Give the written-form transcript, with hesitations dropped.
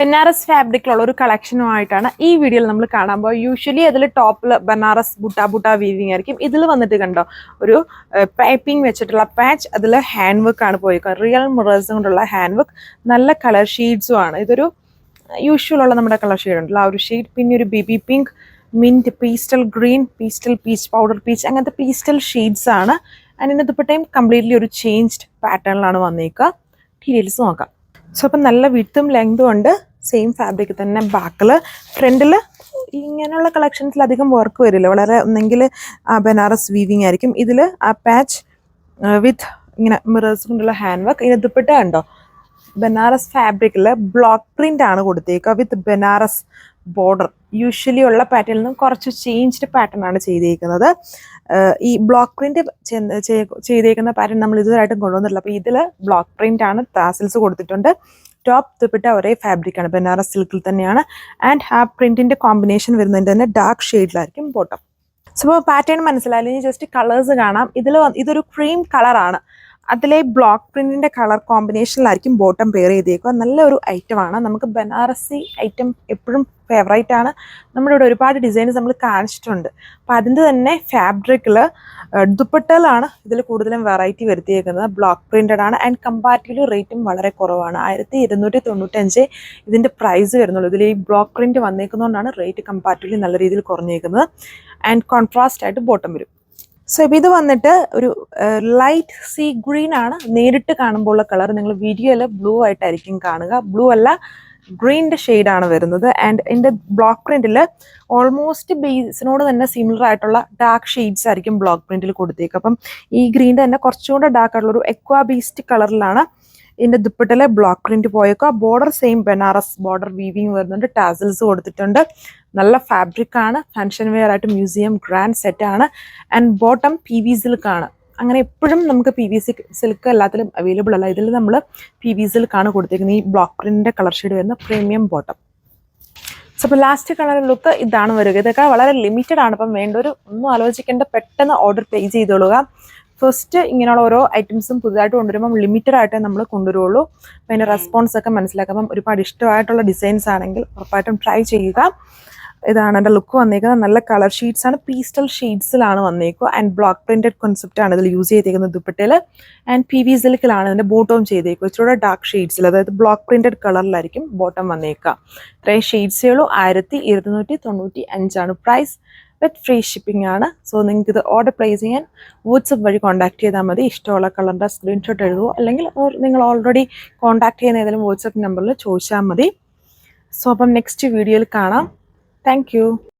ബനാറസ് ഫാബ്രിക്കിലുള്ള ഒരു കളക്ഷനുമായിട്ടാണ് ഈ വീഡിയോയിൽ നമ്മൾ കാണാൻ പോകുക. യൂഷ്വലി അതിൽ ടോപ്പിൽ ബനാറസ് ബുട്ട വീവിങ് ആയിരിക്കും. ഇതിൽ വന്നിട്ട് കണ്ടോ ഒരു പൈപ്പിംഗ് വെച്ചിട്ടുള്ള പാച്ച്, അതിൽ ഹാൻഡ് വർക്ക് ആണ് പോയിരിക്കുക. റിയൽ മിറേഴ്സ് കൊണ്ടുള്ള ഹാൻഡ് വർക്ക്, നല്ല കളർ ഷെയ്ഡ്സും ആണ്. ഇതൊരു യൂഷ്വൽ ഉള്ള നമ്മുടെ കളർ ഷെയ്ഡ് ഉണ്ടല്ലോ, ആ ഒരു ഷെയ്ഡ്. പിന്നെ ഒരു baby pink, mint, pastel green, pastel peach, powder peach, അങ്ങനത്തെ പീസ്റ്റൽ ഷെയ്ഡ്സ് ആണ്. അതിൻ്റെ ദുപ്പട്ടയും കംപ്ലീറ്റ്ലി ഒരു ചേഞ്ച്ഡ് പാറ്റേണിലാണ് വന്നേക്കുക. ഡീറ്റെയിൽസ് നോക്കാം. സോ അപ്പം നല്ല വിഡ്ത്തും ലെങ്തും ഉണ്ട്. സെയിം ഫാബ്രിക് തന്നെ ബാക്കിൽ. ഫ്രണ്ടിൽ ഇങ്ങനെയുള്ള കളക്ഷൻസിൽ അധികം വർക്ക് വരില്ല, വളരെ ഒന്നെങ്കിൽ ബനാറസ് വീവിങ് ആയിരിക്കും. ഇതിൽ ആ പാച്ച് വിത്ത് ഇങ്ങനെ മിറേഴ്സ് കൊണ്ടുള്ള ഹാൻഡ് വർക്ക്. ഇതിന് ദുപ്പട്ട കണ്ടോ, ബനാറസ് ഫാബ്രിക്കിൽ ബ്ലോക്ക് പ്രിന്റ് ആണ് കൊടുത്തേക്കുക വിത്ത് ബനാറസ് ബോർഡർ. യൂഷ്വലി ഉള്ള പാറ്റേണിൽ നിന്നും കുറച്ച് ചേഞ്ച്ഡ് പാറ്റേൺ ആണ് ചെയ്തേക്കുന്നത്. ഈ ബ്ലോക്ക് പ്രിന്റ് ചെയ്തേക്കുന്ന പാറ്റേൺ നമ്മൾ ഇതുവരെയായിട്ടും കൊണ്ടുവന്നിട്ടില്ല. അപ്പോൾ ഇതിൽ ബ്ലോക്ക് പ്രിന്റ് ആണ്, ടാസിൽസ് കൊടുത്തിട്ടുണ്ട്. ടോപ്പ് ദുപ്പട്ട ഒരേ ഫാബ്രിക്കാണ്, ബനാറസ് സിൽക്കിൽ തന്നെയാണ്. ആൻഡ് ആ പ്രിന്റിന്റെ കോമ്പിനേഷൻ വരുന്നതിൻ്റെ തന്നെ ഡാർക്ക് ഷെയ്ഡിലായിരിക്കും ബോട്ടം. സോ പാറ്റേൺ മനസ്സിലായാലും ഇനി ജസ്റ്റ് കളേഴ്സ് കാണാം. ഇതൊരു ക്രീം കളറാണ്. അതിലെ ബ്ലോക്ക് പ്രിന്റിന്റെ കളർ കോമ്പിനേഷനിലായിരിക്കും ബോട്ടം പെയർ ചെയ്തേക്കുക. നല്ലൊരു ഐറ്റമാണ്. നമുക്ക് ബനാറസി ഐറ്റം എപ്പോഴും ഫേവറേറ്റ് ആണ്. നമ്മുടെ ഇവിടെ ഒരുപാട് ഡിസൈൻസ് നമ്മൾ കാണിച്ചിട്ടുണ്ട്. അപ്പം അതിൻ്റെ തന്നെ ഫാബ്രിക്കിൽ ദുപ്പട്ടയിലാണ് ഇതിൽ കൂടുതലും വെറൈറ്റി വരുത്തിയേക്കുന്നത്. ബ്ലോക്ക് പ്രിന്റഡ് ആണ്. ആൻഡ് കമ്പാരിറ്റീവ്ലി റേറ്റും വളരെ കുറവാണ്. 1295 ഇതിൻ്റെ പ്രൈസ് വരുന്നുള്ളൂ. ഇതിൽ ഈ ബ്ലോക്ക് പ്രിന്റ് വന്നേക്കുന്നതുകൊണ്ടാണ് റേറ്റ് കമ്പാരിറ്റീവ്ലി നല്ല രീതിയിൽ കുറഞ്ഞേക്കുന്നത്. ആൻഡ് കോൺട്രാസ്റ്റ് ആയിട്ട് ബോട്ടം വരും. സോ ഇത് വന്നിട്ട് ഒരു ലൈറ്റ് സീ ഗ്രീൻ ആണ്. നേരിട്ട് കാണുമ്പോൾ ഉള്ള കളർ നിങ്ങൾ വീഡിയോയിൽ ബ്ലൂ ആയിട്ടായിരിക്കും കാണുക. ബ്ലൂ അല്ല, ഗ്രീൻ്റെ ഷെയ്ഡാണ് വരുന്നത്. ആൻഡ് ഇതിൻ്റെ ബ്ലോക്ക് പ്രിന്റിൽ ഓൾമോസ്റ്റ് ബേസിനോട് തന്നെ സിമിലർ ആയിട്ടുള്ള ഡാർക്ക് ഷെയ്ഡ്സ് ആയിരിക്കും ബ്ലോക്ക് പ്രിന്റിൽ കൊടുത്തേക്കുക. അപ്പം ഈ ഗ്രീൻ്റെ തന്നെ കുറച്ചുകൂടെ ഡാർക്ക് ആയിട്ടുള്ള ഒരു എക്വാ ബീസ്റ്റ് കളറിലാണ് ഇതിൻ്റെ ദുപ്പട്ടയിലെ ബ്ലോക്ക് പ്രിന്റ് പോയേക്കുക. Border same Banaras border weaving വരുന്നുണ്ട്. ടാസിൽസ് കൊടുത്തിട്ടുണ്ട്. നല്ല ഫാബ്രിക് ആണ്. ഫങ്ഷൻ വെയർ ആയിട്ട് മ്യൂസിയം ഗ്രാൻഡ് സെറ്റ് ആണ്. ആൻഡ് ബോട്ടം PV സിൽക്കാണ്. അങ്ങനെ എപ്പോഴും നമുക്ക് PV സിൽക്ക് എല്ലാത്തിലും അവൈലബിൾ അല്ല. ഇതിൽ നമ്മൾ PV സിൽക്കാണ് കൊടുത്തേക്കുന്നത്. ഈ ബ്ലോക്ക് പ്രിന്റിന്റെ കളർ ഷെയ്ഡ് വരുന്ന പ്രീമിയം ബോട്ടം. സോ അപ്പോൾ ലാസ്റ്റ് കളർ ലുക്ക് ഇതാണ് വരിക. ഇതൊക്കെ വളരെ ലിമിറ്റഡ് ആണ്. അപ്പം വേണ്ടൊരു ഒന്നും ആലോചിക്കേണ്ട, പെട്ടെന്ന് ഓർഡർ പ്ലേസ് ചെയ്തോളുക. ഫസ്റ്റ് ഇങ്ങനെയുള്ള ഓരോ ഐറ്റംസും പുതുതായിട്ട് കൊണ്ടുവരുമ്പം ലിമിറ്റഡ് ആയിട്ടേ നമ്മൾ കൊണ്ടുവരുള്ളൂ. അപ്പം അതിൻ്റെ റെസ്പോൺസ് ഒക്കെ മനസ്സിലാക്കാം. ഒരുപാട് ഇഷ്ടമായിട്ടുള്ള ഡിസൈൻസ് ആണെങ്കിൽ ഉറപ്പായിട്ടും ട്രൈ ചെയ്യുക. ഇതാണ് എൻ്റെ ലുക്ക് വന്നേക്കുന്നത്. നല്ല കളർ ഷീറ്റ്സ് ആണ്. പീസ്റ്റൽ ഷെയ്ഡ്സിലാണ് വന്നേക്കുക. ആൻഡ് ബ്ലോക്ക് പ്രിന്റഡ് കോൺസെപ്റ്റ് ആണ് ഇതിൽ യൂസ് ചെയ്തേക്കുന്നത് ദുപ്പട്ടയിൽ. ആൻഡ് PV സിൽക്കിലാണ് ഇതിൻ്റെ ബോട്ടവും ചെയ്തേക്കുക. ഇച്ചിരി ഡാർക്ക് ഷെയ്ഡ്സിൽ, അതായത് ബ്ലോക്ക് പ്രിന്റഡ് കളറിലായിരിക്കും ബോട്ടം വന്നേക്കുക. ഇത്രയും ഷെയ്ഡ്സേ ഉള്ളൂ. 1295 പ്രൈസ് വിത്ത് ഫ്രീ ഷിപ്പിംഗ് ആണ്. സോ നിങ്ങൾക്ക് ഇത് ഓർഡർ പ്ലേസ് ചെയ്യാൻ വാട്സപ്പ് വഴി കോൺടാക്ട് ചെയ്താൽ മതി. ഇഷ്ടമുള്ള കളറിൻ്റെ സ്ക്രീൻഷോട്ട് എഴുതുമോ, അല്ലെങ്കിൽ നിങ്ങൾ ഓൾറെഡി കോൺടാക്ട് ചെയ്യുന്ന ഏതെങ്കിലും വാട്സപ്പ് നമ്പറിൽ ചോദിച്ചാൽ മതി. സോ അപ്പം നെക്സ്റ്റ് വീഡിയോയിൽ കാണാം. Thank you.